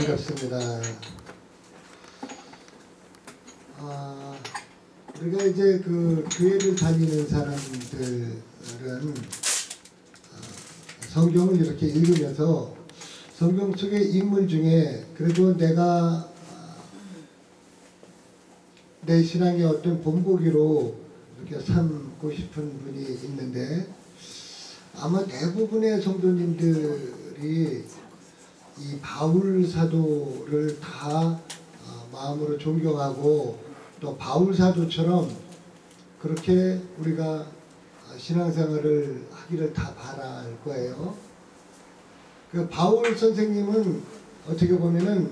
반갑습니다. 우리가 이제 그 교회를 다니는 사람들은 성경을 이렇게 읽으면서 성경 속의 인물 중에 그래도 내가 내 신앙의 어떤 본보기로 이렇게 삼고 싶은 분이 있는데, 아마 대부분의 성도님들이 이 바울 사도를 다 마음으로 존경하고 또 바울 사도처럼 그렇게 우리가 신앙생활을 하기를 다 바랄 거예요. 그 바울 선생님은 어떻게 보면은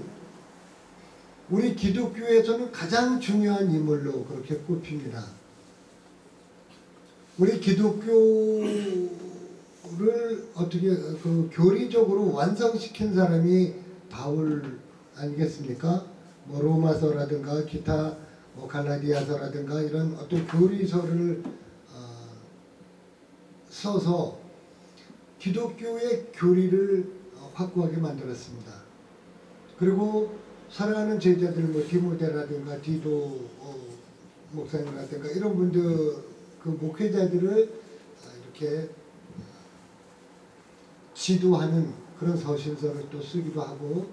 우리 기독교에서는 가장 중요한 인물로 그렇게 꼽힙니다. 우리 기독교를 어떻게 그 교리적으로 완성시킨 사람이 바울 아니겠습니까? 뭐 로마서라든가 기타 뭐 갈라디아서라든가 이런 어떤 교리서를 써서 기독교의 교리를 확고하게 만들었습니다. 그리고 사랑하는 제자들 뭐 디모데라든가 디도 목사님이라든가 이런 분들 그 목회자들을 이렇게 지도하는 그런 서신서를 또 쓰기도 하고,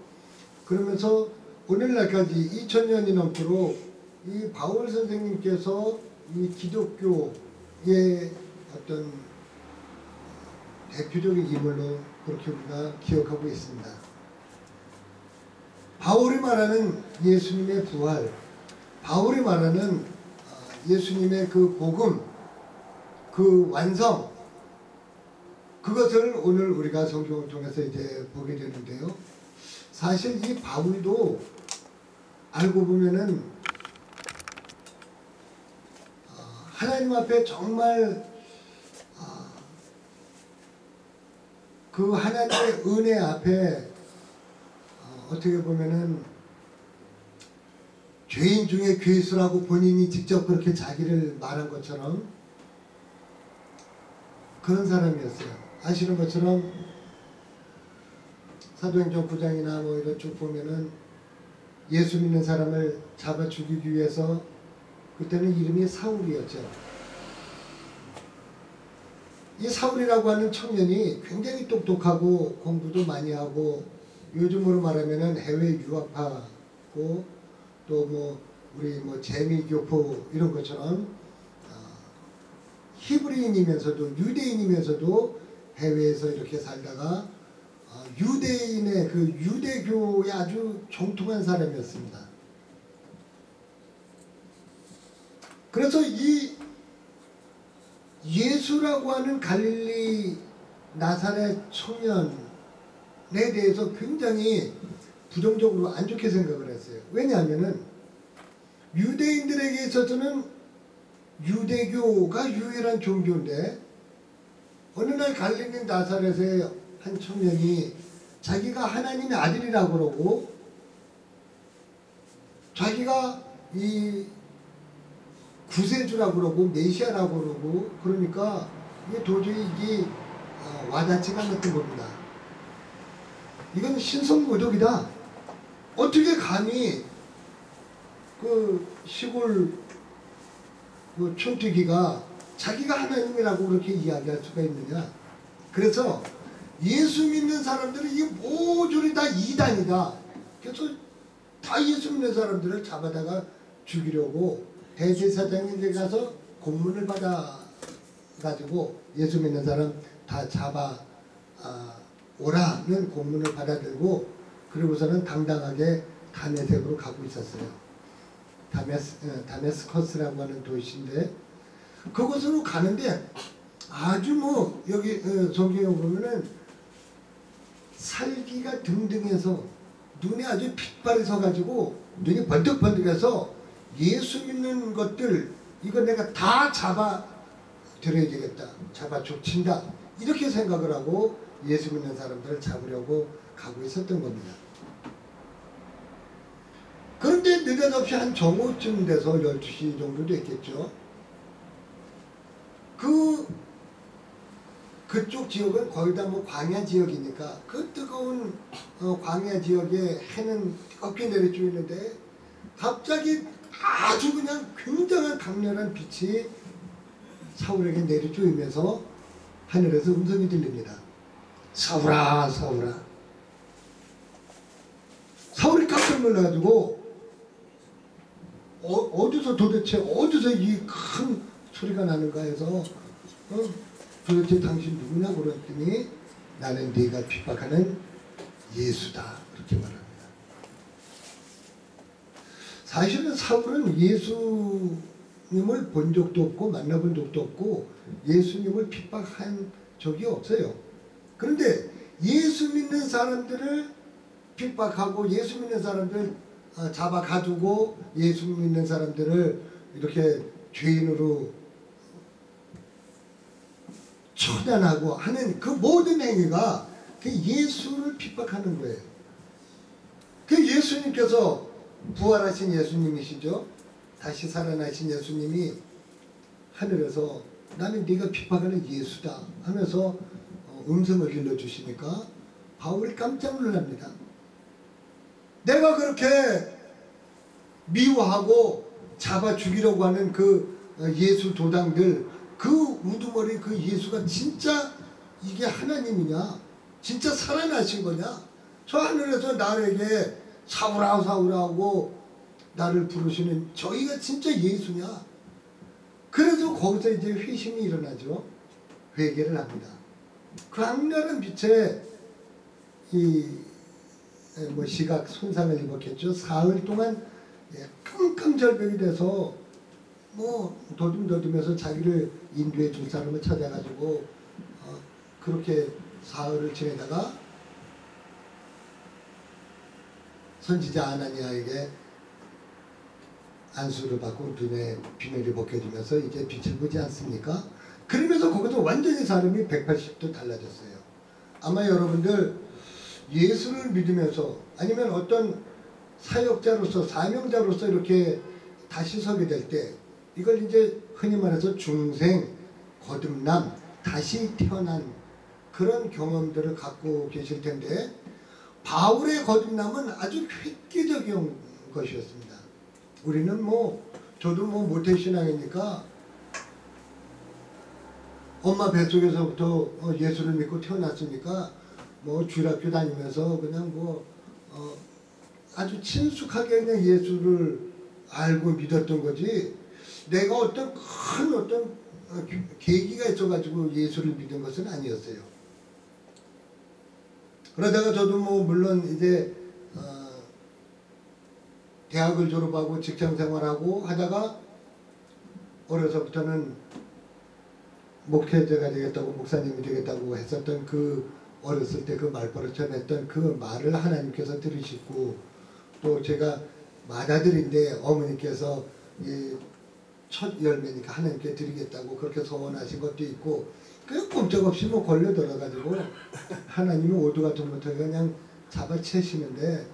그러면서 오늘날까지 2000년이 넘도록 이 바울 선생님께서 이 기독교의 어떤 대표적인 인물로 그렇게 우리가 기억하고 있습니다. 바울이 말하는 예수님의 부활, 바울이 말하는 예수님의 그 복음, 그 완성, 그것을 오늘 우리가 성경을 통해서 이제 보게 되는데요. 사실 이 바울도 알고 보면은 하나님 앞에 정말 그 하나님의 은혜 앞에 어떻게 보면은 죄인 중에 괴수라고 본인이 직접 그렇게 자기를 말한 것처럼 그런 사람이었어요. 아시는 것처럼 사도행전 9장이나 뭐 이런 쭉 보면은 예수 믿는 사람을 잡아 죽이기 위해서, 그때는 이름이 사울이었죠. 이 사울이라고 하는 청년이 굉장히 똑똑하고 공부도 많이 하고, 요즘으로 말하면은 해외 유학하고 또 뭐 우리 뭐 재미교포 이런 것처럼 히브리인이면서도 유대인이면서도 해외에서 이렇게 살다가 유대인의 그 유대교에 아주 정통한 사람이었습니다. 그래서 이 예수라고 하는 갈릴리 나사렛 청년에 대해서 굉장히 부정적으로 안 좋게 생각을 했어요. 왜냐하면은 유대인들에게 있어서는 유대교가 유일한 종교인데, 어느 날 갈릴리 나사렛의 한 청년이 자기가 하나님의 아들이라고 그러고 자기가 이 구세주라고 그러고 메시아라고 그러고, 그러니까 이게 도저히 이게 와닿지가 않았던 겁니다. 이건 신성모독이다. 어떻게 감히 그 시골 그 촌뜨기가 자기가 하나님이라고 그렇게 이야기할 수가 있느냐. 그래서 예수 믿는 사람들은 이게 모조리 다 이단이다. 그래서 다 예수 믿는 사람들을 잡아다가 죽이려고 대제사장에게 가서 공문을 받아 가지고 예수 믿는 사람 다 잡아 오라는 공문을 받아들고, 그리고서는 당당하게 다메섹으로 가고 있었어요. 다메스커스라고 하는 도시인데, 그곳으로 가는데 아주 뭐 여기 성경에 보면은 살기가 등등해서 눈에 아주 핏발이 서가지고 눈이 번득번득해서 예수 믿는 것들 이거 내가 다 잡아 들여야 되겠다, 잡아 족친다, 이렇게 생각을 하고 예수 믿는 사람들을 잡으려고 가고 있었던 겁니다. 그런데 느닷없이 한 정오쯤 돼서 12시 정도 됐겠죠. 그 그쪽 지역은 거의 다 뭐 광야 지역이니까 그 뜨거운 광야 지역에 해는 뜨겁게 내리쬐는데 갑자기 아주 그냥 굉장한 강렬한 빛이 사울에게 내리쬐면서 하늘에서 음성이 들립니다. 사울아, 사울아. 사울이 깜짝 놀라가지고 어디서 이 큰 소리가 나는가 해서 도대체 당신 누구냐 그랬더니 나는 네가 핍박하는 예수다 그렇게 말합니다. 사실은 사울은 예수님을 본 적도 없고 만나본 적도 없고 예수님을 핍박한 적이 없어요. 그런데 예수 믿는 사람들을 핍박하고 예수 믿는 사람들 잡아 가두고 예수 믿는 사람들을 이렇게 죄인으로 처단하고 하는 그 모든 행위가 그 예수를 핍박하는 거예요. 그 예수님께서 부활하신 예수님이시죠. 다시 살아나신 예수님이 하늘에서 나는 네가 핍박하는 예수다 하면서 음성을 일러주시니까 바울이 깜짝 놀랍니다. 내가 그렇게 미워하고 잡아 죽이려고 하는 그 예수 도당들, 그 우두머리 그 예수가 진짜 이게 하나님이냐? 진짜 살아나신 거냐? 저 하늘에서 나에게 사울아 사울아 하고 나를 부르시는 저희가 진짜 예수냐? 그래서 거기서 이제 회심이 일어나죠. 회개를 합니다. 강렬한 빛에 시각 손상을 입었겠죠. 사흘 동안 깜깜절벽이 돼서 도둠도둠해서 자기를 인도해 줄 사람을 찾아가지고 그렇게 사흘을 지내다가 선지자 아나니아에게 안수를 받고 눈에 비늘이 벗겨지면서 이제 빛을 보지 않습니까? 그러면서 거기서 완전히 사람이 180도 달라졌어요. 아마 여러분들 예수를 믿으면서 아니면 어떤 사역자로서 사명자로서 이렇게 다시 서게 될 때 이걸 이제 흔히 말해서 중생, 거듭남, 다시 태어난 그런 경험들을 갖고 계실 텐데 바울의 거듭남은 아주 획기적인 것이었습니다. 우리는 저도 모태신앙이니까 엄마 뱃속에서부터 예수를 믿고 태어났으니까 주일학교 다니면서 그냥 아주 친숙하게 그냥 예수를 알고 믿었던 거지 내가 어떤 큰 계기가 있어가지고 예수를 믿은 것은 아니었어요. 그러다가 저도 물론 이제 대학을 졸업하고 직장생활하고 하다가 어려서부터는 목회자가 되겠다고 목사님이 되겠다고 했었던 그 어렸을 때 그 말버릇처럼 했던 그 말을 하나님께서 들으시고 또 제가 맏아들인데 어머니께서 첫 열매니까 하나님께 드리겠다고 그렇게 소원하신 것도 있고 그 꼼짝없이 걸려들어가지고 하나님이 오두 같은 못하게 그냥 잡아채시는데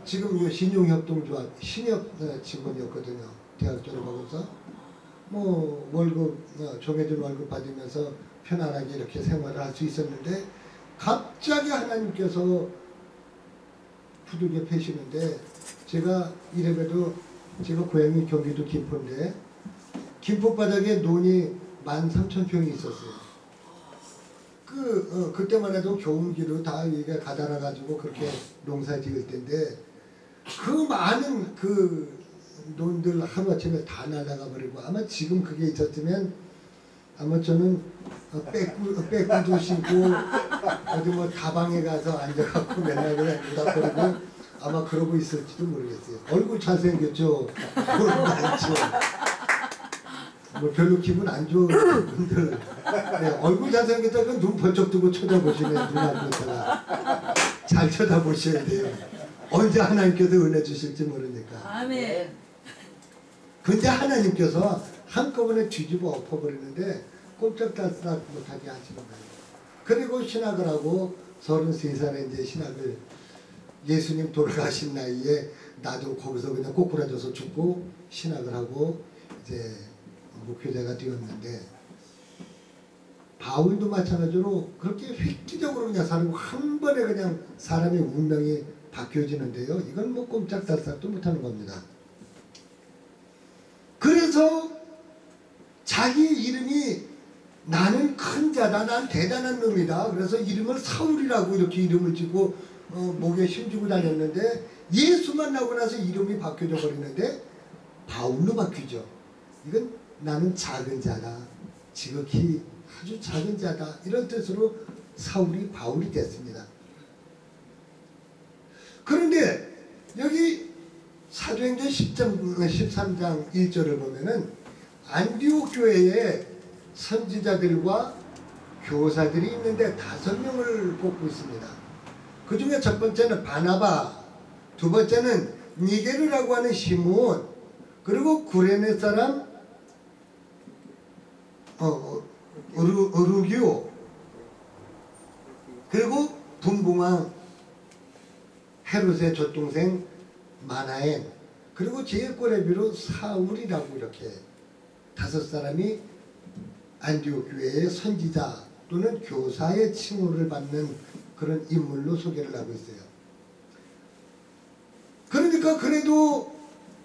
지금 신용협동조합 신협 직원이었거든요. 대학 졸업하고서 월급 정해진 월급 받으면서 편안하게 이렇게 생활을 할 수 있었는데 갑자기 하나님께서 부득이 패시는데 제가 이래봬도 제가 고향이 경기도 김포인데 김포바닥에 논이 13,000평이 있었어요. 그때만 해도 교훈기로 다 이게 가다놔 가지고 그렇게 농사 지을 때인데 그 많은 그 논들 하루아침에 다 날아가 버리고 아마 지금 그게 있었으면 아마 저는 빼꾸도 신고 어디 다방에 가서 앉아갖고 맨날 그냥 노닥거리고 아마 그러고 있을지도 모르겠어요. 얼굴 잘생겼죠? 얼굴 많죠? 별로 기분 안 좋은 분들 얼굴 잘생겼다가 눈 번쩍 뜨고 쳐다보시면 눈 안 좋다가 잘 쳐다보셔야 돼요. 언제 하나님께서 은혜 주실지 모르니까. 아멘. 근데 하나님께서 한꺼번에 뒤집어 엎어버리는데 꼼짝달싹 못하게 하시는 거예요. 그리고 신학을 하고 33살에 이제 신학을 예수님 돌아가신 나이에 나도 거기서 그냥 꼬꾸라져서 죽고 신학을 하고 이제 목회자가 되었는데 바울도 마찬가지로 그렇게 획기적으로 그냥 살고 한 번에 그냥 사람의 운명이 바뀌어지는데요. 이건 뭐 꼼짝달싹도 못하는 겁니다. 그래서 자기 이름이 나는 큰 자다, 난 대단한 놈이다. 그래서 이름을 사울이라고 이렇게 이름을 짓고 목에 힘주고 다녔는데 예수 만나고 나서 이름이 바뀌어져 버리는데 바울로 바뀌죠. 이건 나는 작은 자다, 지극히 아주 작은 자다, 이런 뜻으로 사울이 바울이 됐습니다. 그런데 여기 사도행전 13장 1절을 보면은 안디옥 교회에 선지자들과 교사들이 있는데 5명을 뽑고 있습니다. 그 중에 첫 번째는 바나바, 두 번째는 니게르라고 하는 시므온, 그리고 구레네 사람 어루기오, 그리고 분봉왕 헤롯의 젖동생 마나엔, 그리고 제일 꼬레비로 사울이라고 이렇게 5사람이 안디옥 교회의 선지자 또는 교사의 칭호를 받는 그런 인물로 소개를 하고 있어요. 그러니까 그래도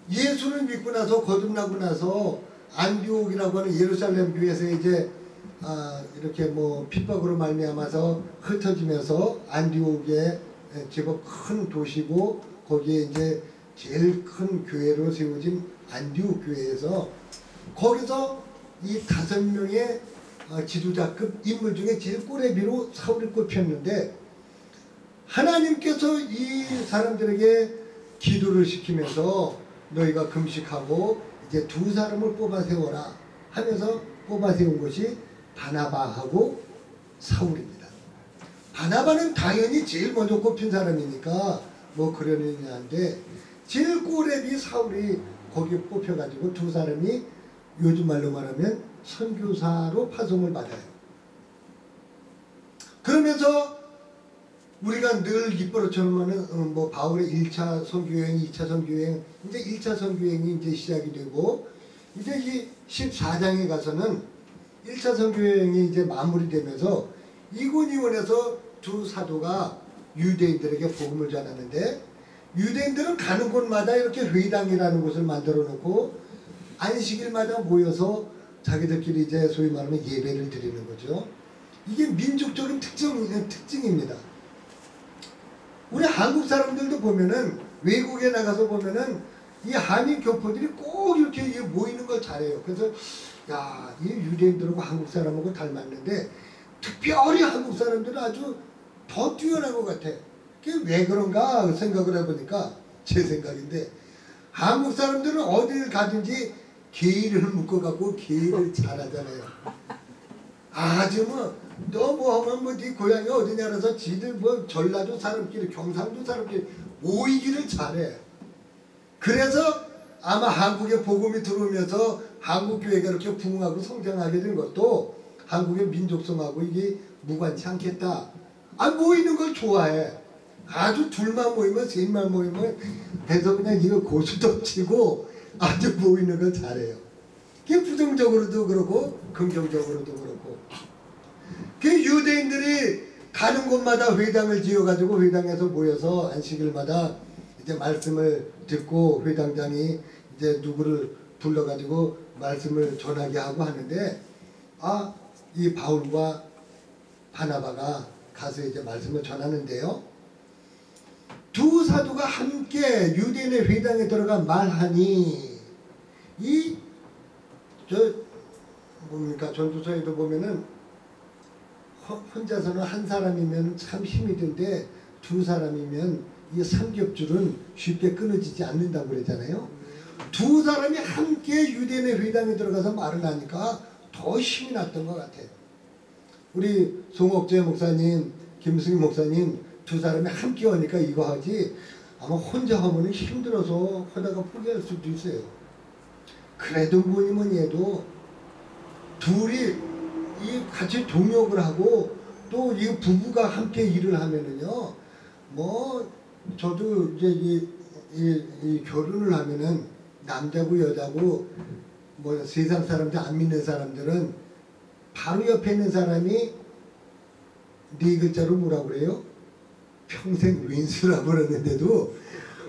예수를 믿고 나서 거듭나고 나서 안디옥이라고 하는 예루살렘 교회에서 이제 이렇게 뭐 핍박으로 말미암아서 흩어지면서 안디옥에 제법 큰 도시고 거기에 이제 제일 큰 교회로 세워진 안디옥 교회에서 거기서 이 5명의 지도자급 인물 중에 제일 꼬레비로 사울이 꼽혔는데 하나님께서 이 사람들에게 기도를 시키면서 너희가 금식하고 이제 2사람을 뽑아 세워라 하면서 뽑아 세운 것이 바나바하고 사울입니다. 바나바는 당연히 제일 먼저 꼽힌 사람이니까 뭐 그러느냐 한데 제일 꼬레비 사울이 거기에 뽑혀가지고 2사람이 요즘 말로 말하면 선교사로 파송을 받아요. 그러면서 우리가 늘 입버릇처럼 뭐 바울의 1차 선교여행, 2차 선교여행, 이제 1차 선교여행이 이제 시작이 되고 이제 이 14장에 가서는 1차 선교여행이 이제 마무리되면서 이곤이온에서 2 사도가 유대인들에게 복음을 전하는데 유대인들은 가는 곳마다 이렇게 회당이라는 곳을 만들어 놓고 안식일마다 모여서 자기들끼리 이제 소위 말하면 예배를 드리는 거죠. 이게 민족적인 특징입니다. 우리 한국 사람들도 보면은 외국에 나가서 보면은 이 한인 교포들이 꼭 이렇게 모이는 걸 잘해요. 그래서 야, 이 유대인들하고 한국 사람하고 닮았는데 특별히 한국 사람들은 아주 더 뛰어난 것 같아. 그게 왜 그런가 생각을 해보니까 제 생각인데 한국 사람들은 어딜 가든지 게이를 묶어갖고 게이를 잘하잖아요. 아주 너 뭐 하면 뭐 네 고향이 어디냐라서 지들 뭐 전라도 사람끼리 경상도 사람끼리 모이기를 잘해. 그래서 아마 한국에 복음이 들어오면서 한국 교회가 이렇게 부흥하고 성장하게 된 것도 한국의 민족성하고 이게 무관치 않겠다. 모이는 걸 좋아해. 아주 둘만 모이면 셋만 모이면 해서 그냥 이거 고수톱치고 아주 모이는 걸 잘해요. 그게 부정적으로도 그렇고 긍정적으로도 그렇고. 그 유대인들이 가는 곳마다 회당을 지어가지고 회당에서 모여서 안식일마다 이제 말씀을 듣고 회당장이 이제 누구를 불러가지고 말씀을 전하게 하고 하는데 이 바울과 바나바가 가서 이제 말씀을 전하는데요. 2 사도가 함께 유대인의 회당에 들어가 말하니 뭡니까 전도서에도 보면은 혼자서는 한 사람이면 참 힘이 든데 2 사람이면 이 삼겹줄은 쉽게 끊어지지 않는다고 그러잖아요. 2 사람이 함께 유대인의 회당에 들어가서 말을 하니까 더 힘이 났던 것 같아요. 우리 송옥재 목사님, 김승희 목사님 2 사람이 함께 하니까 이거 하지 아마 혼자 하면 힘들어서 하다가 포기할 수도 있어요. 그래도 뭐니 해도 둘이 같이 동역을 하고 또 이 부부가 함께 일을 하면은요, 뭐 저도 이제 이 결혼을 하면은 남자고 여자고 뭐 세상 사람들 안 믿는 사람들은 바로 옆에 있는 사람이 네 글자로 뭐라고 그래요? 평생 윈수라고 그러는데도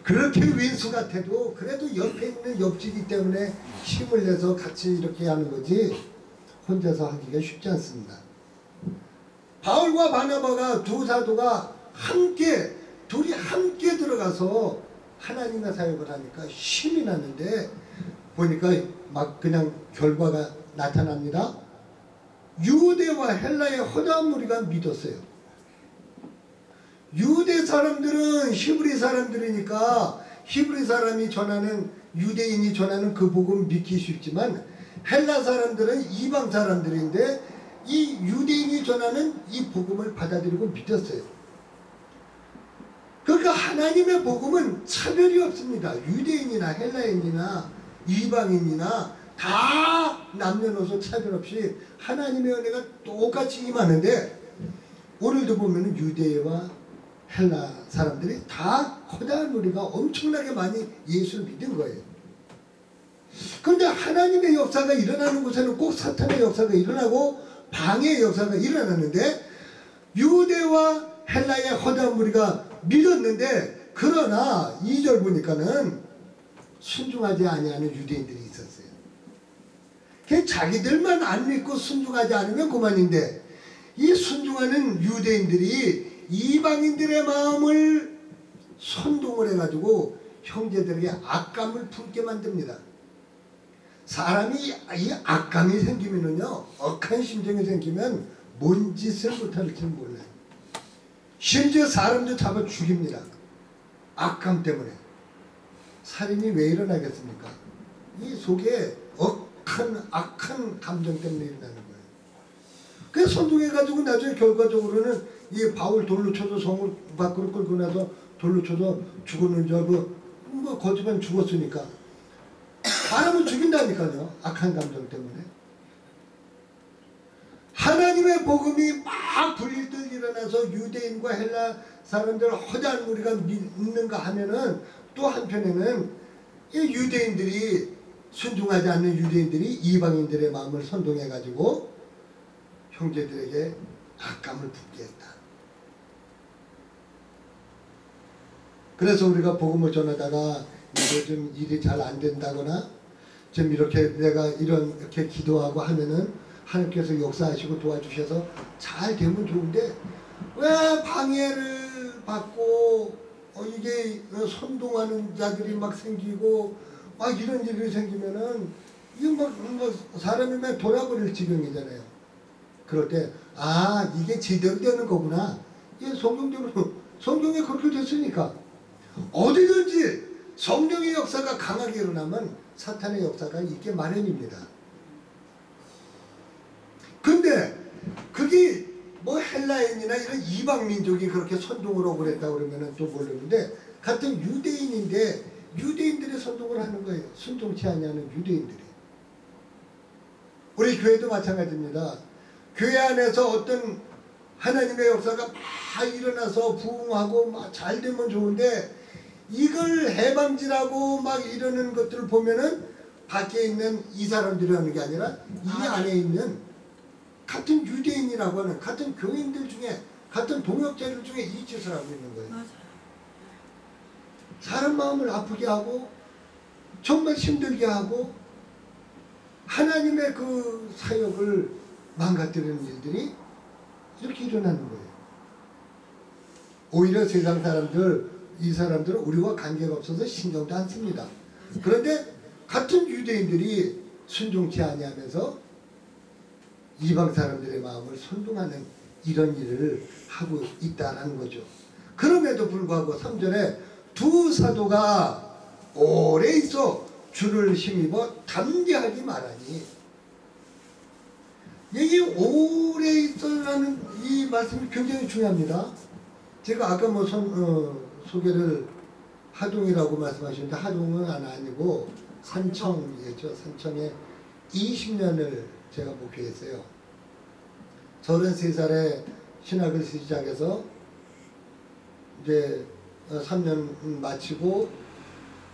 그렇게 윈수 같아도 그래도 옆에 있는 옆집이기 때문에 힘을 내서 같이 이렇게 하는 거지 혼자서 하기가 쉽지 않습니다. 바울과 바나바가 두 사도가 함께 둘이 함께 들어가서 하나님의 사역을 하니까 힘이 나는데 보니까 막 그냥 결과가 나타납니다. 유대와 헬라의 허다한 무리가 믿었어요. 유대 사람들은 히브리 사람들이니까 히브리 사람이 전하는 유대인이 전하는 그 복음 믿기 쉽지만 헬라 사람들은 이방 사람들인데 이 유대인이 전하는 이 복음을 받아들이고 믿었어요. 그러니까 하나님의 복음은 차별이 없습니다. 유대인이나 헬라인이나 이방인이나 다 남녀노소 차별 없이 하나님의 은혜가 똑같이 임하는데 오늘도 보면 유대와 헬라 사람들이 다 커다란 무리가 엄청나게 많이 예수를 믿은 거예요. 그런데 하나님의 역사가 일어나는 곳에는 꼭 사탄의 역사가 일어나고 방해의 역사가 일어나는데 유대와 헬라의 허다한 무리가 믿었는데 그러나 2절 보니까는 순종하지 아니하는 유대인들이 있었어요. 자기들만 안 믿고 순종하지 않으면 그만인데 이 순종하는 유대인들이 이방인들의 마음을 선동을 해가지고 형제들에게 악감을 품게 만듭니다. 사람이 이 악감이 생기면은요, 억한 심정이 생기면 뭔 짓을 못할지 몰라요. 심지어 사람도 잡아 죽입니다. 악감 때문에. 살인이 왜 일어나겠습니까? 이 속에 악한 감정 때문에 일어나는 거예요. 그래서 선동해가지고 나중에 결과적으로는 이 바울 돌로 쳐서 성을 밖으로 끌고 나서 돌로 쳐서 죽었는 줄 알고 뭐 거짓말 죽었으니까 사람을 죽인다니까요. 악한 감정 때문에. 하나님의 복음이 막 불일듯 일어나서 유대인과 헬라 사람들 허다한 무리가 믿는가 하면은 또 한편에는 이 유대인들이 순종하지 않는 유대인들이 이방인들의 마음을 선동해가지고 형제들에게 악감을 품게 했다. 그래서 우리가 복음을 전하다가 이게 좀 일이 잘 안 된다거나 좀 이렇게 내가 이렇게 기도하고 하면은 하나님께서 역사하시고 도와주셔서 잘 되면 좋은데 왜 방해를 받고 이게 선동하는 자들이 막 생기고 막 이런 일이 생기면은 이게 막 사람이 막 돌아버릴 지경이잖아요. 그럴 때 이게 제대로 되는 거구나. 이게 성경대로 성경에 그렇게 됐으니까 어디든지 성령의 역사가 강하게 일어나면 사탄의 역사가 있게 마련입니다. 근데 그게 뭐 헬라인이나 이런 이방 민족이 그렇게 선동을 하고 그랬다 그러면은 또 모르는데 같은 유대인인데 유대인들이 선동을 하는 거예요. 순종치 아니하는 유대인들이. 우리 교회도 마찬가지입니다. 교회 안에서 어떤 하나님의 역사가 막 일어나서 부흥하고 막 잘 되면 좋은데 이걸 해방지라고 막 이러는 것들을 보면은 밖에 있는 이 사람들이 하는 게 아니라 이 안에 있는 같은 유대인이라고 하는 같은 교인들 중에 같은 동역자들 중에 이 짓을 하고 있는 거예요. 맞아요. 사람 마음을 아프게 하고 정말 힘들게 하고 하나님의 그 사역을 망가뜨리는 일들이 이렇게 일어나는 거예요. 오히려 세상 사람들 이 사람들은 우리와 관계가 없어서 신경도 안 씁니다. 그런데 같은 유대인들이 순종치 아니하면서 이방 사람들의 마음을 선동하는 이런 일을 하고 있다는 거죠. 그럼에도 불구하고 3절에 두 사도가 오래 있어 주를 힘입어 담대하게 말하니 이게 오래 있어라는 이 말씀이 굉장히 중요합니다. 제가 아까 뭐 소개를 하동이라고 말씀하셨는데 하동은 아니고 산청이겠죠. 산청에 20년을 제가 목회했어요. 33살에 신학을 시작해서 이제 3년 마치고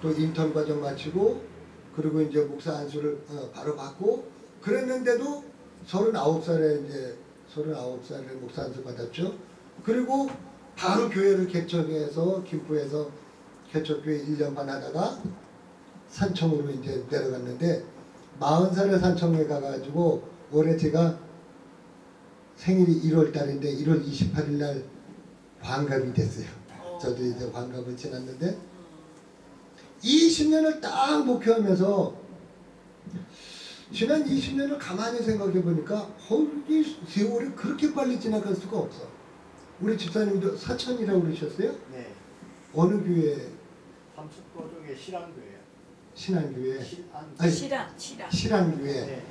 또 인턴 과정 마치고 그 그리고 이제 목사 안수를 바로 받고 그랬는데도 39살에 이제 39살에 목사 안수 받았죠. 그리고 바로 교회를 개척해서 김포에서 개척교회 1년 반 하다가 산청으로 이제 내려갔는데 40살에 산청에 가가지고 올해 제가 생일이 1월 달인데 1월 28일 날 환갑이 됐어요. 저도 이제 환갑을 지났는데 20년을 딱 목회하면서 지난 20년을 가만히 생각해 보니까 이 세월이 그렇게 빨리 지나갈 수가 없어. 우리 집사님도 사천이라고 그러셨어요? 네. 어느 교회? 삼척도 쪽에 실안교회요. 신안교회? 실안. 실안교회. 네.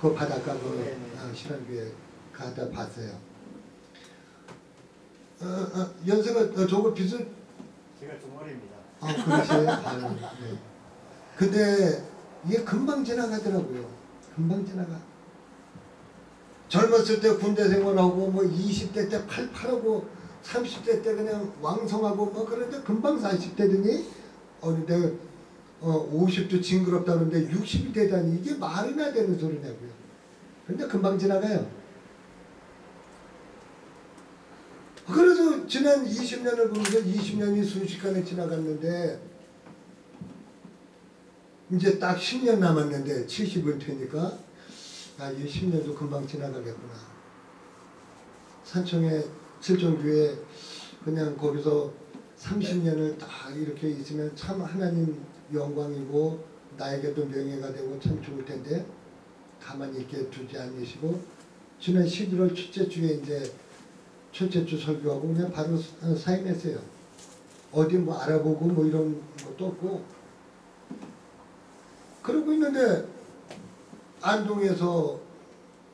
그 바닷가 그 네, 네. 실안교회 가다 봤어요. 연세가 저거 비슷. 제가 중월입니다. 그러세요? 네. 근데 이게 금방 지나가더라고요. 금방 지나가. 젊었을 때 군대 생활하고 뭐 20대 때 팔팔하고 30대 때 그냥 왕성하고 뭐 그런데 금방 40대 되니 내가 50도 징그럽다 그러는데 60이 되다니 이게 말이나 되는 소리냐고요. 근데 금방 지나가요. 그래서 지난 20년을 보면서 20년이 순식간에 지나갔는데 이제 딱 10년 남았는데 70을 되니까 이 10년도 금방 지나가겠구나. 산청의 칠종교회 그냥 거기서 30년을 딱 이렇게 있으면 참 하나님 영광이고 나에게도 명예가 되고 참 좋을 텐데 가만히 있게 두지 않으시고 지난 11월 첫째 주에 이제 첫째 주 설교하고 그냥 바로 사임했어요. 어디 뭐 알아보고 뭐 이런 것도 없고 그러고 있는데 안동에서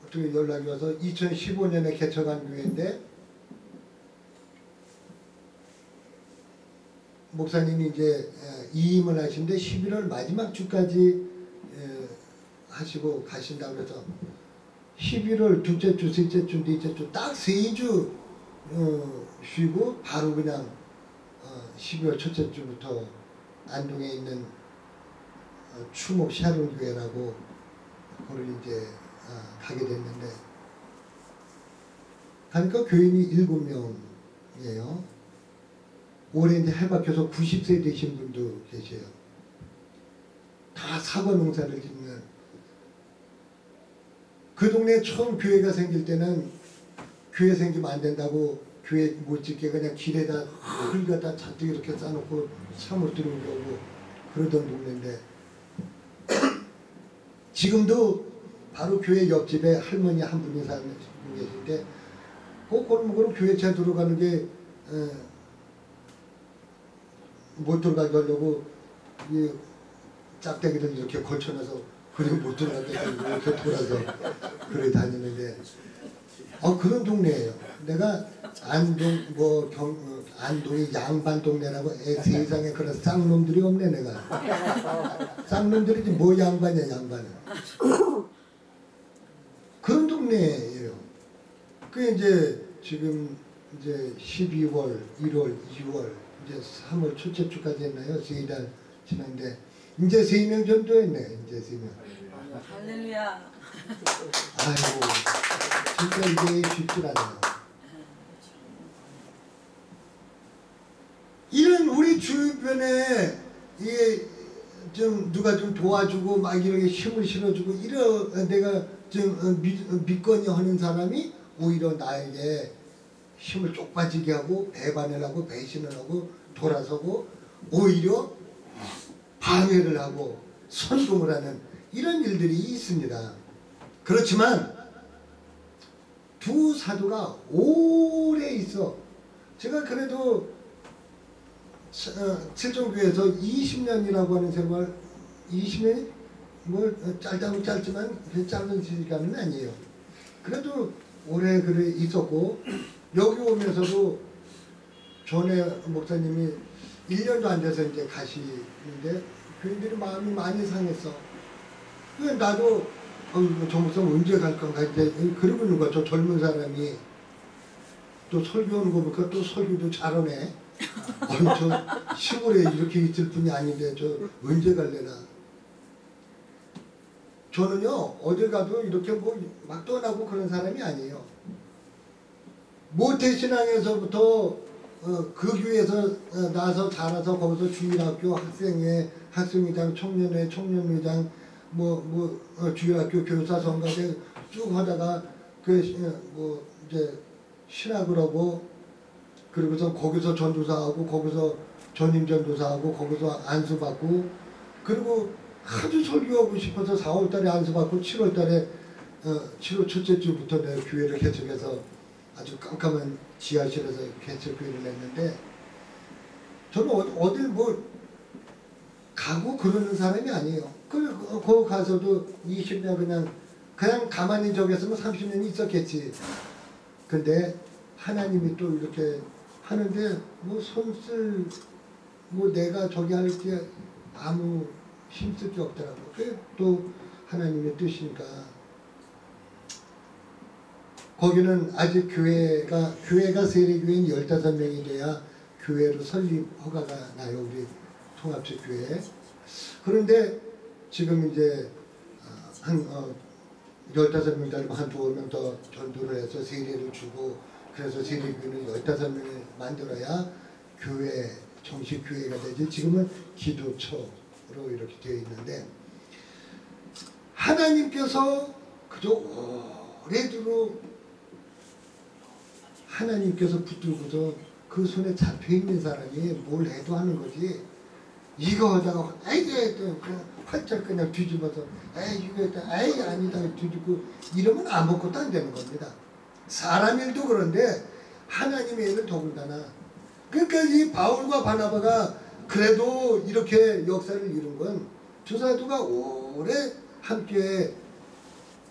어떻게 연락이 와서 2015년에 개척한 교회인데 목사님이 이제 이임을 하시는데 11월 마지막 주까지 하시고 가신다고 해서 11월 둘째 주, 셋째 주, 넷째 주 딱 3주 쉬고 바로 그냥 12월 첫째 주부터 안동에 있는 추목 샤론 교회라고 거기 이제 가게 됐는데 가니까 교인이 7명이에요. 올해 이제 해박해서 90세 되신 분도 계세요. 다 사과 농사를 짓는. 그 동네에 처음 교회가 생길 때는 교회 생기면 안 된다고 교회 못 짓게 그냥 길에다 흙을 갖다 잔뜩 이렇게 싸놓고 참을 들어오려고 그러던 동네인데 지금도 바로 교회 옆집에 할머니 한 분이 사는 계신데 그 골목으로 교회차 들어가는 게 못 들어가게 하려고 이 짝대기를 이렇게 걸쳐놔서 그리고 못 들어가게 하려고 이렇게 돌아서 그래 다니는데 그런 동네예요. 내가 안동 안동이 양반 동네라고 세상에 그런 쌍놈들이 없네 내가. 쌍놈들이지 뭐 양반이야 양반은. 그런 동네예요. 그 이제 지금 이제 12월, 1월, 2월 이제 3월 첫째 주까지 했나요? 3달 지났는데 이제 3명 정도 했네. 이제 3명. 할렐루야. 아이고 진짜 이게 쉽지 않아요. 이런 우리 주변에 이게 좀 누가 좀 도와주고 막 이렇게 힘을 실어주고 이런 내가 좀 믿거니 하는 사람이 오히려 나에게 힘을 쪽 빠지게 하고 배반을 하고 배신을 하고 돌아서고 오히려 방해를 하고 선동을 하는 이런 일들이 있습니다. 그렇지만 두 사도가 오래 있어. 제가 그래도 칠종교에서 20년이라고 하는 세월 20년이 뭐 짧다고 짧지만 짧은 시간은 아니에요. 그래도 오래 그래 있었고 여기 오면서도 전에 목사님이 1년도 안 돼서 이제 가시는데 교인들이 마음이 많이 상했어. 그래 나도 저 목사 언제 갈 건가 이제 그러고 있는 거야. 저 젊은 사람이 또 설교하는 거 보니까 또 설교도 잘하네. 저 시골에 이렇게 있을 뿐이 아닌데 저 언제 갈래나. 저는요 어딜 가도 이렇게 뭐 막 떠나고 그런 사람이 아니에요. 모태신앙에서부터 그 교회에서 나서 자라서 거기서 주일학교 학생회장, 청년회, 청년회장, 주일학교 교사 성가대 쭉 하다가 이제 신학을 하고 그리고서 거기서 전도사하고 거기서 전임전도사하고 거기서 안수받고 그리고 아주 설교하고 싶어서 4월달에 안수받고 7월달에 7월 첫째 주부터 내가 교회를 개척해서 아주 깜깜한 지하실에서 개척교회를 했는데 저는 어딜 뭐 가고 그러는 사람이 아니에요. 거기 가서도 20년 그냥 가만히 저기 있으면 30년 있었겠지. 근데 하나님이 또 이렇게 하는데 뭐 손쓸 내가 저기 할 게 아무 힘쓸 게 없더라고. 그게 또 하나님의 뜻이니까. 거기는 아직 교회가 세례교회인 15명이 돼야 교회로 설립 허가가 나요. 우리 통합적 교회. 그런데 지금 이제 한 15명 달고 한 2명 더 전도를 해서 세례를 주고 그래서 세례교회는 15명을 만들어야 교회 정식 교회가 되지. 지금은 기도처로 이렇게 되어 있는데 하나님께서 그저 오래도록 하나님께서 붙들고서 그 손에 잡혀있는 사람이 뭘 해도 하는 거지. 이거 하다가 에이 그냥 활짝 그냥 뒤집어서 에이 이거 했다 에이 아니다 뒤집고 이러면 아무것도 안 되는 겁니다. 사람 일도 그런데 하나님의 일은 더군다나. 그러니까 이 바울과 바나바가 그래도 이렇게 역사를 이룬 건 두 사도가 오래 함께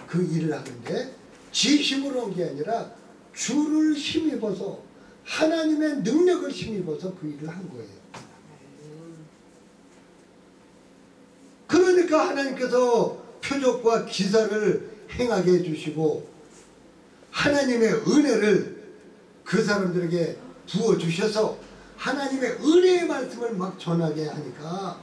그 일을 하는데 지심으로 한 게 아니라 주를 힘입어서 하나님의 능력을 힘입어서 그 일을 한 거예요. 그러니까 하나님께서 표적과 기사를 행하게 해주시고 하나님의 은혜를 그 사람들에게 부어주셔서 하나님의 은혜의 말씀을 막 전하게 하니까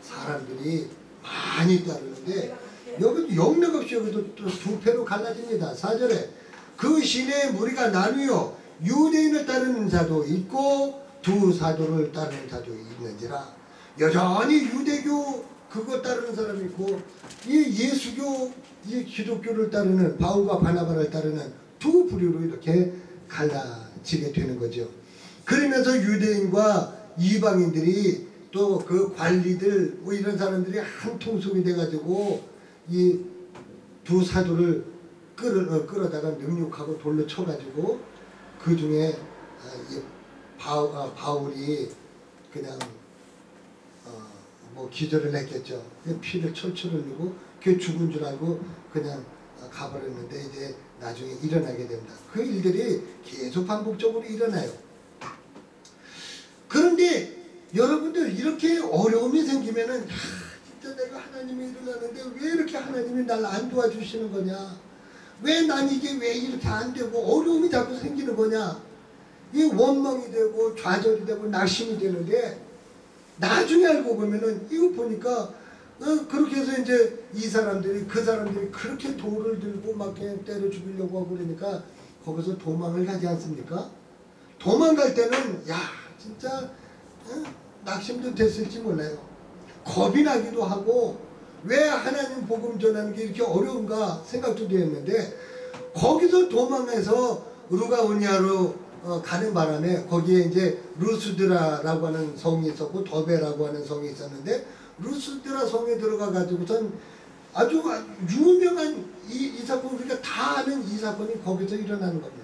사람들이 많이 따르는데 여기도 영락없이 여기도 또 두 패로 갈라집니다. 4절에 그 시내에 무리가 나뉘어 유대인을 따르는 자도 있고 두 사도를 따르는 자도 있는지라. 여전히 유대교 그거 따르는 사람이 있고 이 예수교 이 기독교를 따르는 바울과 바나바를 따르는 두 부류로 이렇게 갈라지게 되는 거죠. 그러면서 유대인과 이방인들이 또 그 관리들 뭐 이런 사람들이 한 통속이 돼가지고 이 두 사도를 끌어다가 능욕하고 돌로 쳐가지고 그 중에 바울이 그냥 기절을 했겠죠. 피를 철철 흘리고 그게 죽은 줄 알고 그냥 가버렸는데 이제 나중에 일어나게 됩니다. 그 일들이 계속 반복적으로 일어나요. 그런데 여러분들 이렇게 어려움이 생기면은 진짜 내가 하나님이 일어나는데 왜 이렇게 하나님이 날 안 도와주시는 거냐, 왜 난 이게 왜 이렇게 안 되고 어려움이 자꾸 생기는 거냐, 이 원망이 되고 좌절이 되고 낙심이 되는데 나중에 알고 보면은 이거 보니까 그렇게 해서 이제 이 사람들이 그 사람들이 그렇게 돌을 들고 막 그냥 때려 죽이려고 하고 그러니까 거기서 도망을 가지 않습니까? 도망갈 때는 야 진짜 낙심도 됐을지 몰라요. 겁이 나기도 하고 왜 하나님 복음 전하는 게 이렇게 어려운가 생각도 되었는데 거기서 도망해서 루가오니아로 가는 바람에 거기에 이제 루스드라라고 하는 성이 있었고 더베라고 하는 성이 있었는데 루스드라 성에 들어가 가지고선 아주 유명한 이 사건, 우리가 다 아는 이 사건이 거기서 일어나는 겁니다.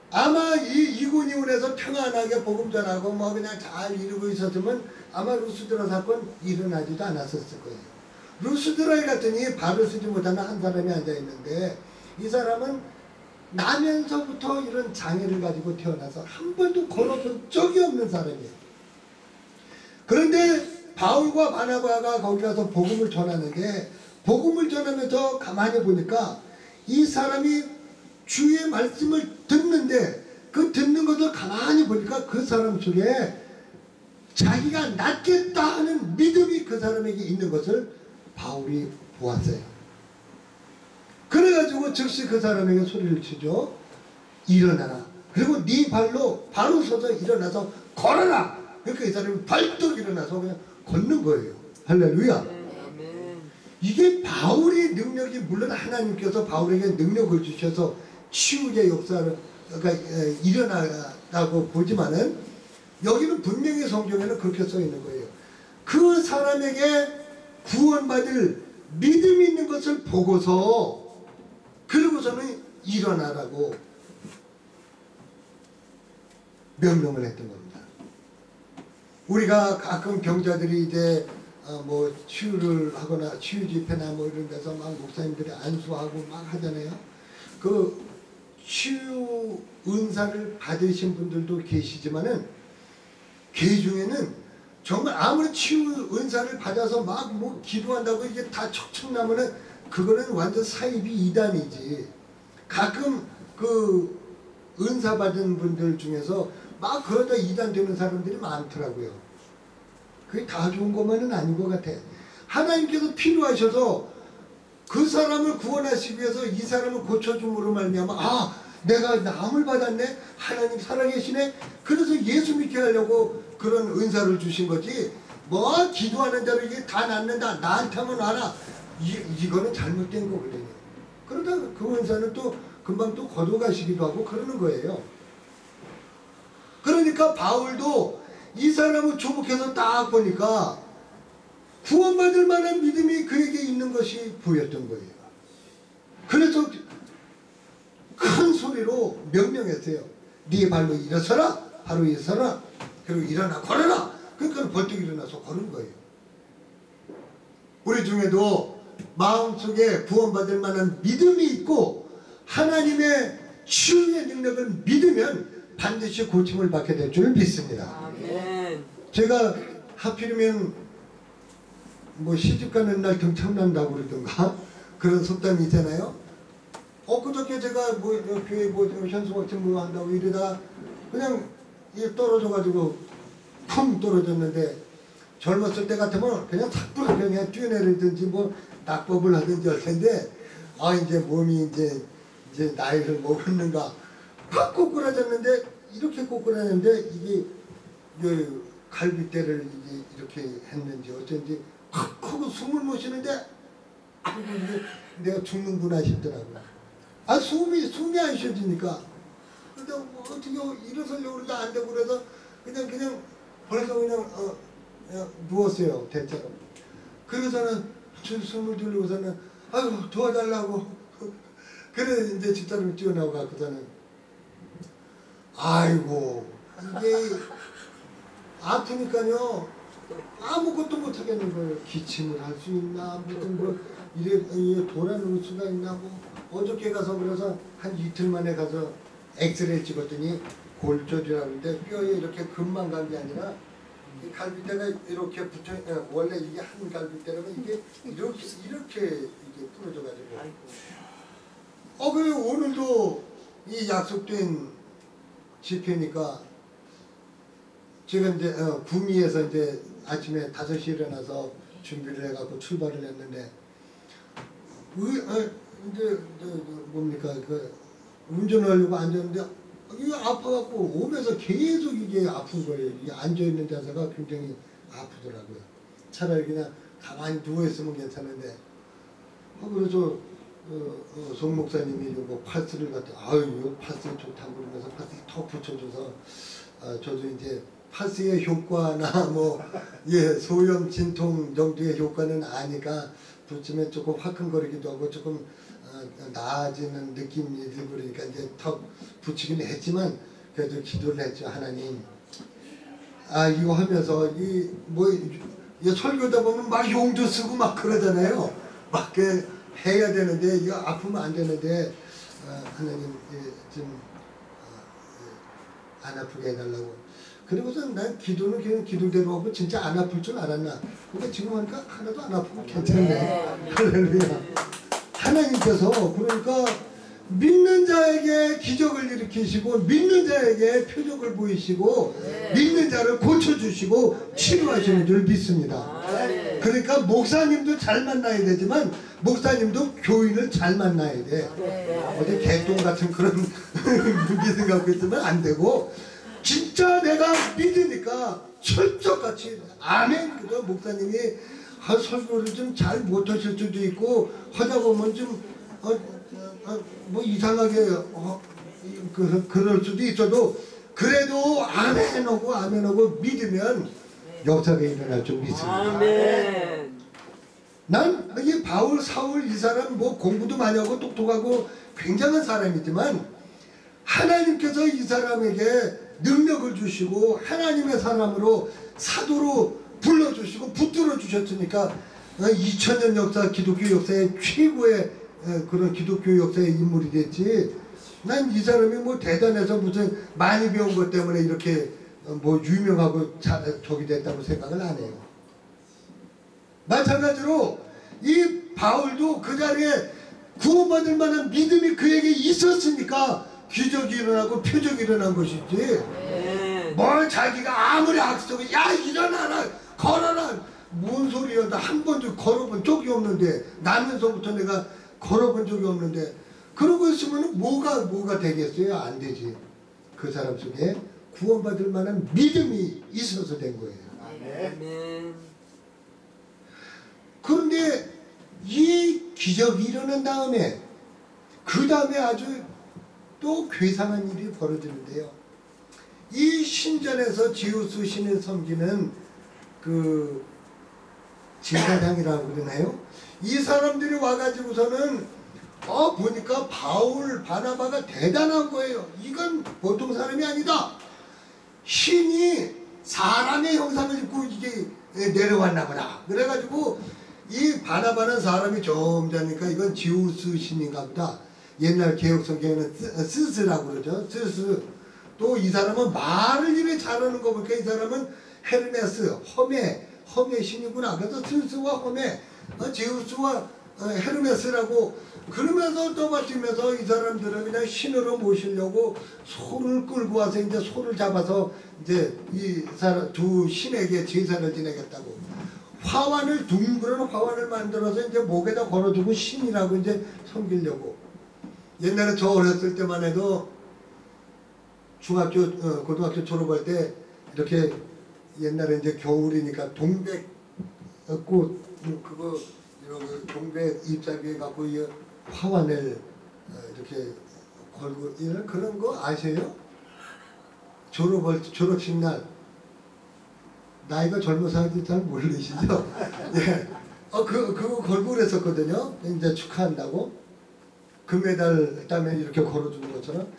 아마 이 이고니온에서 평안하게 복음 전하고 뭐 그냥 잘 이루고 있었으면 아마 루스드라 사건 일어나지도 않았었을 거예요. 루스드라에 갔더니 발을 쓰지 못하는 한 사람이 앉아 있는데 이 사람은 나면서부터 이런 장애를 가지고 태어나서 한 번도 걸어본 적이 없는 사람이에요. 그런데 바울과 바나바가 거기 가서 복음을 전하는데 복음을 전하면서 가만히 보니까 이 사람이 주의 말씀을 듣는데 그 듣는 것을 가만히 보니까 그 사람 속에 자기가 낫겠다 하는 믿음이 그 사람에게 있는 것을 바울이 보았어요. 그래가지고 즉시 그 사람에게 소리를 치죠. 일어나라. 그리고 네 발로 바로 서서 일어나서 걸어라. 그러니까 이 사람이 벌떡 일어나서 그냥 걷는 거예요. 할렐루야. 이게 바울의 능력이, 물론 하나님께서 바울에게 능력을 주셔서 치유의 역사를 그러니까 일어나라고 보지만은 여기는 분명히 성경에는 그렇게 써 있는 거예요. 그 사람에게 구원받을 믿음이 있는 것을 보고서 그러고서는 일어나라고 명령을 했던 겁니다. 우리가 가끔 병자들이 이제 뭐 치유를 하거나 치유 집회나 뭐 이런 데서 막 목사님들이 안수하고 막 하잖아요. 그 치유 은사를 받으신 분들도 계시지만은 그 중에는 정말 아무리 치유 은사를 받아서 막 뭐 기도한다고 이게 다 척척나면은 그거는 완전 사이비 이단이지. 가끔 그 은사 받은 분들 중에서 막 그러다 이단 되는 사람들이 많더라고요. 그게 다 좋은 것만은 아닌 것 같아. 하나님께서 필요하셔서 그 사람을 구원하시기 위해서 이 사람을 고쳐줌으로 말미암아 아 내가 남을 받았네, 하나님 살아계시네, 그래서 예수 믿게 하려고 그런 은사를 주신 거지. 뭐 기도하는 대로 이게 다 낫는다, 나한테만 와라, 이거는 잘못된 거거든요. 그러다 그 은사는 또 금방 또 거둬가시기도 하고 그러는 거예요. 그러니까 바울도 이 사람을 주목해서 딱 보니까 구원받을 만한 믿음이 그에게 있는 것이 보였던 거예요. 그래서 큰 소리로 명령했어요. 네 발로 일어서라. 바로 일어서라. 그리고 일어나 걸어라. 그러니까 벌떡 일어나서 걸은 거예요. 우리 중에도 마음속에 구원받을 만한 믿음이 있고 하나님의 치유의 능력을 믿으면 반드시 고침을 받게 될 줄 믿습니다. 아멘. 제가 하필이면 뭐 시집가는 날 등창난다고 그러던가 그런 속담이 있잖아요. 엊그저께 제가 뭐 교회 뭐 현수막집 뭐 한다고 이러다 그냥 이게 떨어져가지고 쿵 떨어졌는데, 젊었을 때 같으면 그냥 탁부러 그냥 뛰어내리든지 뭐 낙법을 하든지 할 텐데 아 이제 몸이 이제 나이를 먹었는가 팍 꼬꾸라졌는데, 이렇게 꼬꾸라졌는데 이게 요 갈비뼈를 이제 이렇게 했는지 어쩐지 팍 하고 숨을 못 쉬는데 아이고 이게 내가 죽는구나 싶더라고요. 아 숨이 안 쉬어지니까. 근데 뭐 어떻게 일어서려고 그러다 안 되고 그래서 그냥 벌써 그냥 누웠어요 대자로. 그래서는 숨을 들고서는 아이고 도와달라고. 그래 이제 집사람이 뛰어나고 갖고서는 아이고 이게 아프니까요 아무것도 못 하겠는 거예요. 기침을 할 수 있나 무슨 뭐 이래 돌아놓을 수가 있나 뭐. 어저께 가서 그래서 한 이틀 만에 가서 엑스레이 찍었더니 골절이라는데 뼈에 이렇게 금만 간 게 아니라 이 갈비뼈가 이렇게 붙어, 원래 이게 한 갈비뼈라면 이게 이렇게 이게 부러져가지고. 그래 오늘도 이 약속된 집회니까 제가 이제 구미에서 이제 아침에 5시에 일어나서 준비를 해갖고 출발을 했는데 이제 뭡니까 그 운전하려고 앉았는데 이게 아파갖고 오면서 계속 이게 아픈 거예요. 이게 앉아있는 자세가 굉장히 아프더라고요. 차라리 그냥 가만히 누워있으면 괜찮은데 그래서 송 목사님이 뭐 파스를 갖다 아유 이거 파스 좋다고 그러면서 파스 턱 붙여줘서 저도 이제 파스의 효과나 뭐 소염 진통 정도의 효과는 아니까 붙이면 조금 화끈거리기도 하고 조금 나아지는 느낌이 들고 그러니까 이제 턱 붙이긴 했지만 그래도 기도를 했죠. 하나님 이거 하면서 이 설교다 보면 막 용도 쓰고 막 그러잖아요. 막 해야 되는데 이거 아프면 안 되는데 하나님 좀 안 아프게 해달라고. 그리고서 난 기도는 그냥 기도대로 하고 진짜 안 아플 줄 알았나. 근데 지금 하니까 하나도 안 아프고 괜찮네. 할렐루야. 하나님께서 그러니까 믿는 자에게 기적을 일으키시고 믿는 자에게 표적을 보이시고 믿는 자를 고쳐주시고 치료하시는 줄 믿습니다. 그러니까 목사님도 잘 만나야 되지만 목사님도 교인을 잘 만나야 돼. 네. 어디 개똥 같은 그런 믿음 갖고 있으면 안 되고 진짜 내가 믿으니까 철저같이 아멘. 그 목사님이 설교를 좀 잘 못하실 수도 있고 하다 보면 좀 뭐 이상하게 그럴 수도 있어도 그래도 아멘하고 믿으면 역사가 일어날 줄 믿습니다. 아멘. 난 이 바울, 사울 이 사람 뭐 공부도 많이 하고 똑똑하고 굉장한 사람이지만 하나님께서 이 사람에게 능력을 주시고 하나님의 사람으로 사도로 불러주시고 붙들어 주셨으니까 2000년 역사 기독교 역사의 최고의 그런 기독교 역사의 인물이 됐지. 난 이 사람이 뭐 대단해서 무슨 많이 배운 것 때문에 이렇게 뭐 유명하고 저기 됐다고 생각을 안 해요. 마찬가지로 이 바울도 그 자리에 구원받을 만한 믿음이 그에게 있었으니까 기적이 일어나고 표적이 일어난 것이지. 뭘 자기가 아무리 악수하고 야 일어나라 걸어라 뭔 소리야. 나 한 번도 걸어본 적이 없는데 나면서부터 내가 걸어본 적이 없는데 그러고 있으면 뭐가 되겠어요? 안 되지. 그 사람 속에 구원받을 만한 믿음이 있어서 된 거예요. 아멘. 그런데 이 기적이 일어난 다음에 그 다음에 아주 또 괴상한 일이 벌어지는데요. 이 신전에서 지우스 신을 섬기는 그 제사장이라고 그러나요? 이 사람들이 와가지고서는 보니까 바울 바나바가 대단한 거예요. 이건 보통 사람이 아니다. 신이 사람의 형상을 입고 이게 내려왔나 보다. 그래가지고 이 바나바는 사람이 좀 자니까 이건 지우스 신인가 보다. 옛날 개혁성경에는 스스라고 그러죠. 스스. 또 이 사람은 말을 이렇게 잘하는 거 보니까 이 사람은 헤르메스, 험의 신이구나. 그래서 스스와 험의, 제우스와 헤르메스라고 그러면서 떠받치면서 이 사람들은 그냥 신으로 모시려고 소를 끌고 와서 이제 소를 잡아서 이제 이 사람 두 신에게 제사를 지내겠다고 둥그런 화환을 만들어서 이제 목에다 걸어두고 신이라고 이제 섬기려고. 옛날에 저 어렸을 때만 해도 중학교 고등학교 졸업할 때 이렇게 옛날에 이제 겨울이니까 동백꽃 그거 이런 동백 잎사귀에 갖고 이 화환을 이렇게 걸고 이런 그런 거 아세요? 졸업식 날 나이가 젊어서 잘 모르시죠? 예. 그거 걸고 그랬었거든요. 이제 축하한다고 금메달 땀에 이렇게 걸어주는 것처럼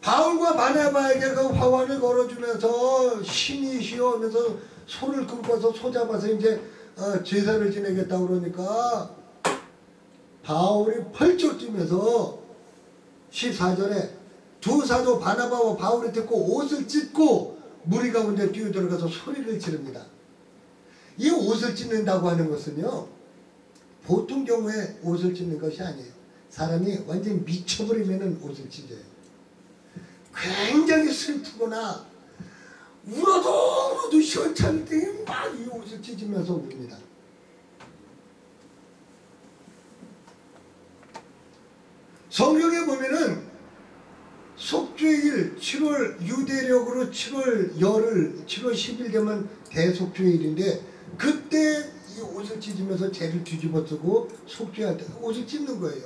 바울과 바나바에게 그 화환을 걸어주면서 신이시여 하면서 소를 끌고서 소 잡아서 이제 제사를 지내겠다고 그러니까 바울이 펄쩍 뛰면서 14절에 두 사도 바나바와 바울이 듣고 옷을 찢고 무리 가운데 뛰어들어가서 소리를 지릅니다. 이 옷을 찢는다고 하는 것은요 보통 경우에 옷을 찢는 것이 아니에요. 사람이 완전히 미쳐버리면 옷을 찢어요. 굉장히 슬프거나 울어도 시원찮을 때 막 이 옷을 찢으면서 웁니다. 성경에 보면은 속죄일 7월 유대력으로 7월 10일 되면 대속죄일인데 그때 이 옷을 찢으면서 죄를 뒤집어 쓰고 속죄할 때 옷을 찢는 거예요.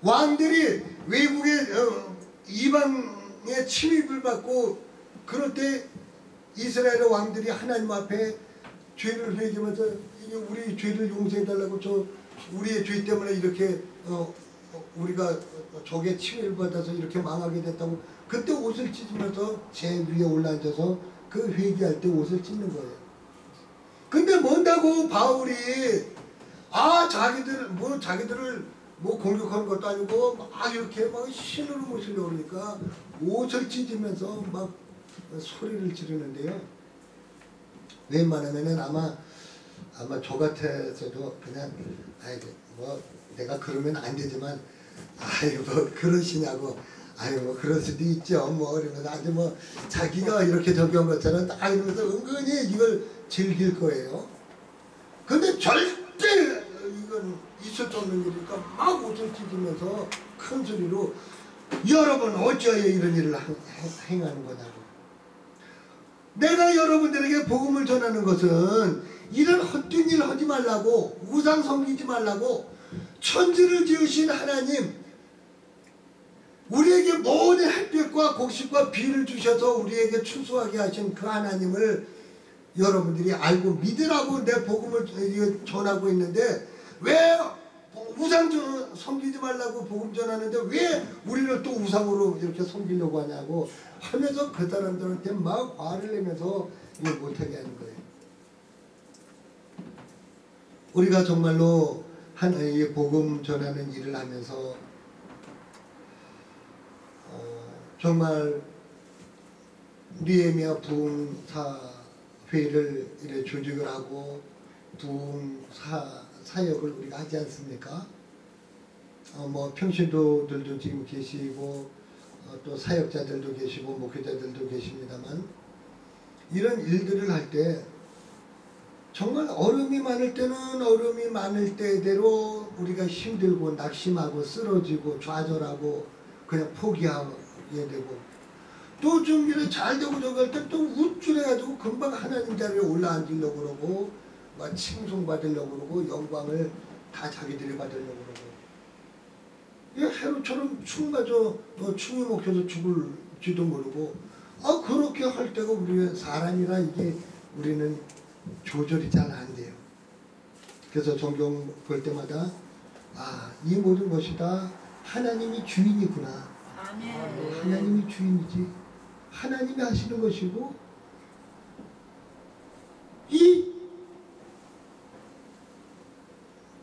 왕들이 외국의 이방의 침입을 받고 그럴 때 이스라엘 왕들이 하나님 앞에 죄를 회개하면서 우리 죄를 용서해달라고 우리의 죄 때문에 이렇게 우리가 적의 침입을 받아서 이렇게 망하게 됐다고 그때 옷을 찢으면서 제 위에 올라앉아서 그 회개할 때 옷을 찢는 거예요. 근데 뭔다고 바울이 자기들을 공격하는 것도 아니고 막 이렇게 막 신으로 모시려고 그러니까 옷을 찢으면서 막 소리를 지르는데요. 웬만하면은 아마 저 같아서도 그냥 내가 그러면 안 되지만 그러시냐고 그럴 수도 있죠 이러면서 아주 자기가 이렇게 저기 한 것처럼 딱 이러면서 은근히 이걸 즐길 거예요. 근데 절대 이건 있을 수 없는 일이니까 막 옷을 찢으면서 큰 소리로 여러분 어찌하여 이런 일을 행하는 거냐고. 내가 여러분들에게 복음을 전하는 것은 이런 헛된 일 하지 말라고, 우상 섬기지 말라고, 천지를 지으신 하나님, 우리에게 모든 햇빛과 곡식과 비를 주셔서 우리에게 추수하게 하신 그 하나님을 여러분들이 알고 믿으라고 내 복음을 전하고 있는데, 왜 우상 섬기지 말라고 복음 전하는데 왜 우리를 또 우상으로 이렇게 섬기려고 하냐고 하면서 그 사람들한테 막 화를 내면서 이걸 못하게 하는 거예요. 우리가 정말로 하나님의 복음 전하는 일을 하면서 정말 니에미아 부흥사회를 이렇게 조직을 하고 부흥사역을 우리가 하지 않습니까? 뭐 평신도들도 지금 계시고 또 사역자들도 계시고 목회자들도 계십니다만, 이런 일들을 할 때 정말 어려움이 많을 때는 어려움이 많을 때대로 우리가 힘들고 낙심하고 쓰러지고 좌절하고 그냥 포기하게 되고, 또 좀 일이 잘 되고 저거 할 때 또 우쭐해가지고 금방 하나님 자리에 올라앉으려고 그러고 막 칭송받으려고 그러고 영광을 다 자기들이 받으려고 그러고, 이 헤롯처럼 충 맞아 충이 먹혀서 죽을지도 모르고, 그렇게 할 때가 우리 사람이라 이게 우리는 조절이 잘 안 돼요. 그래서 성경 볼 때마다 이 모든 것이 다 하나님이 주인이구나. 아멘. 하나님이 주인이지. 하나님이 하시는 것이고, 이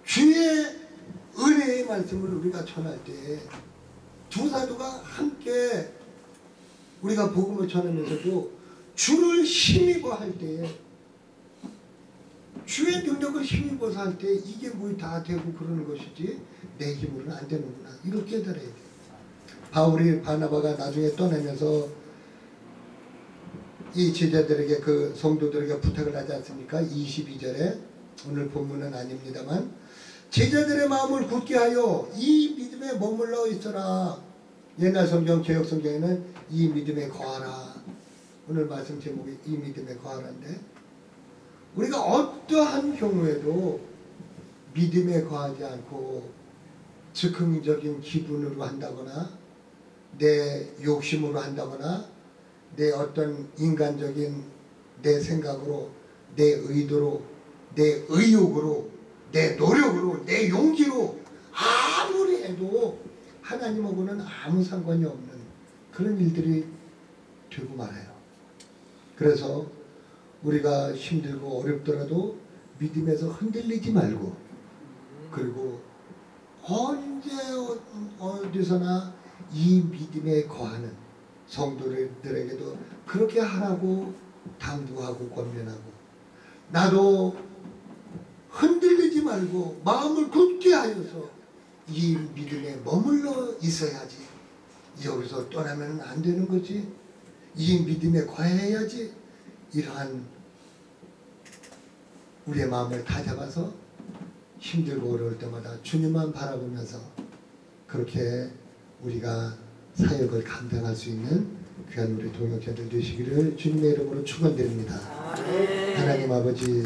주의 은혜의 말씀을 우리가 전할 때 두 사도가 함께 우리가 복음을 전하면서도 주를 힘입어 할 때에, 주의 능력을 힘입어서 할 때 이게 뭐 다 되고 그러는 것이지 내 힘으로는 안 되는구나, 이걸 깨달아야 돼. 바울이 바나바가 나중에 떠나면서 이 제자들에게, 그 성도들에게 부탁을 하지 않습니까? 22절에, 오늘 본문은 아닙니다만, 제자들의 마음을 굳게 하여 이 믿음에 머물러 있어라. 옛날 성경, 개역 성경에는 이 믿음에 거하라. 오늘 말씀 제목이 이 믿음에 거하라인데, 우리가 어떠한 경우에도 믿음에 거하지 않고 즉흥적인 기분으로 한다거나 내 욕심으로 한다거나 내 어떤 인간적인 내 생각으로, 내 의도로, 내 의욕으로, 내 노력으로, 내 용기로 아무리 해도 하나님하고는 아무 상관이 없는 그런 일들이 되고 말아요. 그래서 우리가 힘들고 어렵더라도 믿음에서 흔들리지 말고, 그리고 언제 어디서나 이 믿음에 거하는 성도들에게도 그렇게 하라고 당부하고 권면하고, 나도 흔들리지 말고 마음을 굳게 하여서 이 믿음에 머물러 있어야지. 여기서 떠나면 안 되는 거지. 이 믿음에 거해야지. 이러한 우리의 마음을 다잡아서 힘들고 어려울 때마다 주님만 바라보면서 그렇게 우리가 사역을 감당할 수 있는 귀한 우리 동역자들 되시기를 주님의 이름으로 축원드립니다. 아멘. 하나님 아버지,